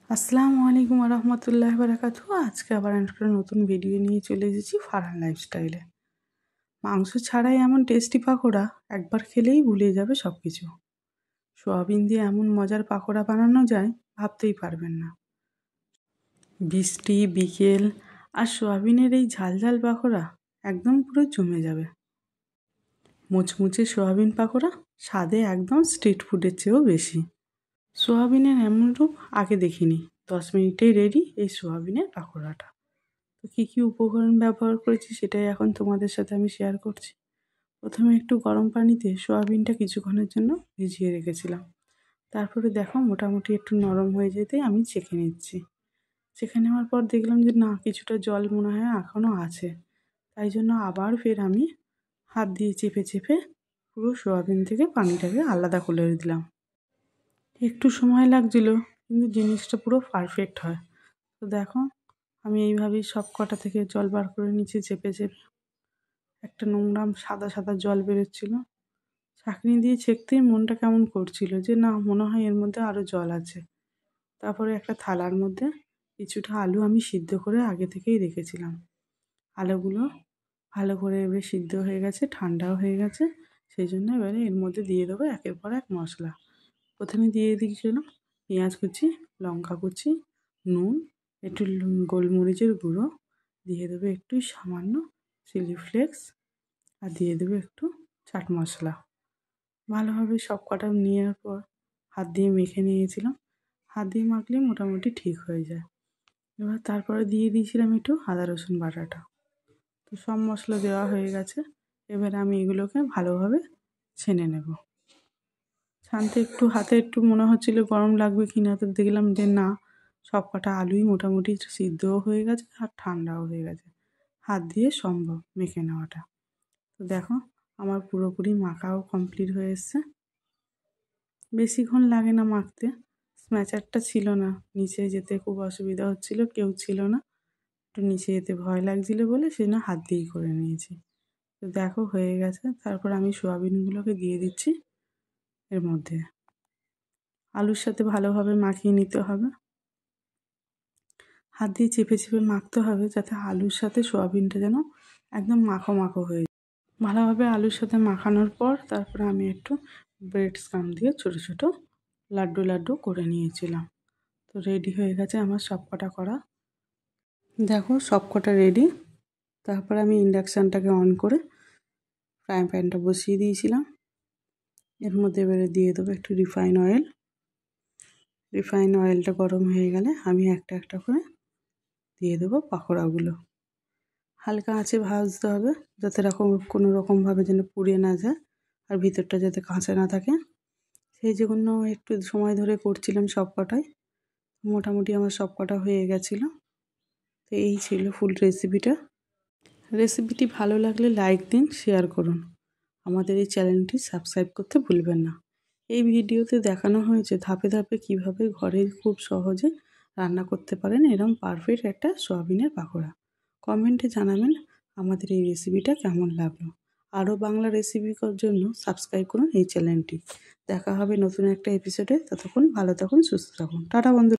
আসসালামু আলাইকুম রহমতুল্লাহ বারাকাতু। আজকে আবার একটা নতুন ভিডিও নিয়ে চলে এসেছি ফারহান লাইফস্টাইলে। মাংস ছাড়াই এমন টেস্টি পাকোড়া একবার খেলেই ভুলে যাবে সব কিছু। সোয়াবিন দিয়ে এমন মজার পাকোড়া বানানো যায় ভাবতেই পারবেন না। বৃষ্টি বিকেল আর সোয়াবিনের এই ঝালঝাল পাকোড়া একদম পুরো জমে যাবে। মুচমুচে সোয়াবিন পাকোড়া স্বাদে একদম স্ট্রিট ফুডের চেয়েও বেশি। সোয়াবিনের এমন রূপ আগে দেখিনি। 10 মিনিটেই রেডি এই সোয়াবিনের পাকোড়াটা। তো কী কী উপকরণ ব্যবহার করেছি সেটাই এখন তোমাদের সাথে আমি শেয়ার করছি। প্রথমে একটু গরম পানিতে সোয়াবিনটা কিছুক্ষণের জন্য ভিজিয়ে রেখেছিলাম। তারপরে দেখো মোটামুটি একটু নরম হয়ে যেতেই আমি ছেঁকে নিচ্ছি। ছেঁকে নেওয়ার পর দেখলাম যে না, কিছুটা জল মনে হয় এখনও আছে। তাই জন্য আবার ফের আমি হাত দিয়ে চেপে চেপে পুরো সোয়াবিন থেকে পানিটাকে আলাদা করে দিলাম। একটু সময় লাগছিল, কিন্তু জিনিসটা পুরো পারফেক্ট হয়। তো দেখো আমি এইভাবেই সব কটা থেকে জল বার করে নিচে চেপে চেপে। একটা নোংরাম সাদা সাদা জল বেরোচ্ছিল। ছাঁকনি দিয়ে ছেঁকতেই মনটা কেমন করছিল যে না, মনে হয় এর মধ্যে আরও জল আছে। তারপরে একটা থালার মধ্যে কিছুটা আলু আমি সিদ্ধ করে আগে থেকেই রেখেছিলাম। আলুগুলো ভালো করে এবারে সিদ্ধ হয়ে গেছে, ঠান্ডাও হয়ে গেছে। সেই জন্য এবারে এর মধ্যে দিয়ে দেবো একের পর এক মশলা। প্রথমে দিয়ে দিয়েছিলাম পেঁয়াজ কুচি, লঙ্কা কুচি, নুন, একটু গোলমরিচের গুঁড়ো, দিয়ে দেবো একটু সামান্য চিলি ফ্লেক্স, আর দিয়ে দেবো একটু চাট মশলা। ভালোভাবে সব কটা নেওয়ার পর হাত দিয়ে মেখে নিয়েছিলাম। হাত দিয়ে মাখলে মোটামুটি ঠিক হয়ে যায়। এবার তারপরে দিয়ে দিয়েছিলাম একটু আদা রসুন বাটাটা। তো সব মশলা দেওয়া হয়ে গেছে। এবার আমি এগুলোকে ভালোভাবে ছেনে নেব। ছানতে একটু হাতে একটু মনে হচ্ছিল গরম লাগবে কি না, তো দেখলাম যে না, সব কটা আলুই মোটামুটি সিদ্ধও হয়ে গেছে আর ঠান্ডাও হয়ে গেছে। হাত দিয়ে সম্ভব মেখে নেওয়াটা। তো দেখো আমার পুরোপুরি মাখাও কমপ্লিট হয়ে এসছে। বেশিক্ষণ লাগে না মাখতে। স্ম্যাচারটা ছিল না, নিচে যেতে খুব অসুবিধা হচ্ছিল, কেউ ছিল না, একটু নিচে যেতে ভয় লাগছিল বলে সেই জন্য হাত দিয়েই করে নিয়েছি। তো দেখো হয়ে গেছে। তারপর আমি সোয়াবিনগুলোকে দিয়ে দিচ্ছি এর মধ্যে। আলুর সাথে ভালোভাবে মাখিয়ে নিতে হবে। হাত দিয়ে চেপে চেপে মাখতে হবে যাতে আলুর সাথে সোয়াবিনটা যেন একদম মাখো মাখো হয়ে যায়। ভালোভাবে আলুর সাথে মাখানোর পর তারপরে আমি একটু ব্রেড স্ক্রাম্ব দিয়ে ছোটো ছোটো লাড্ডু লাড্ডু করে নিয়েছিলাম। তো রেডি হয়ে গেছে আমার সব কটা করা। দেখো সব কটা রেডি। তারপরে আমি ইন্ডাকশানটাকে অন করে ফ্রাই প্যানটা বসিয়ে দিয়েছিলাম। এর মধ্যে এবারে দিয়ে দেবো একটু রিফাইন অয়েল। রিফাইন অয়েলটা গরম হয়ে গেলে আমি একটা একটা করে দিয়ে দেবো পাকোড়াগুলো। হালকা আঁচে ভাজতে হবে যাতে কোনো রকমভাবে যেন পুড়ে না যায় আর ভিতরটা যাতে কাঁচা না থাকে। সেই জন্য একটু সময় ধরে করছিলাম সব কটাই। মোটামুটি আমার সব কটা হয়ে গেছিলো। তো এই ছিল ফুল রেসিপিটা। রেসিপিটি ভালো লাগলে লাইক দিন, শেয়ার করুন। আমাদের এই চ্যানেলটি সাবস্ক্রাইব করতে ভুলবেন না। এই ভিডিওতে দেখানো হয়েছে ধাপে ধাপে কিভাবে ঘরে খুব সহজে রান্না করতে পারেন এরকম পারফেক্ট একটা সয়াবিনের পাকোড়া। কমেন্টে জানাবেন আমাদের এই রেসিপিটা কেমন লাগলো। আরও বাংলা রেসিপির জন্য সাবস্ক্রাইব করুন এই চ্যানেলটি। দেখা হবে নতুন একটা এপিসোডে। ততক্ষণ ভালো থাকুন, সুস্থ থাকুন। টাটা বন্ধু।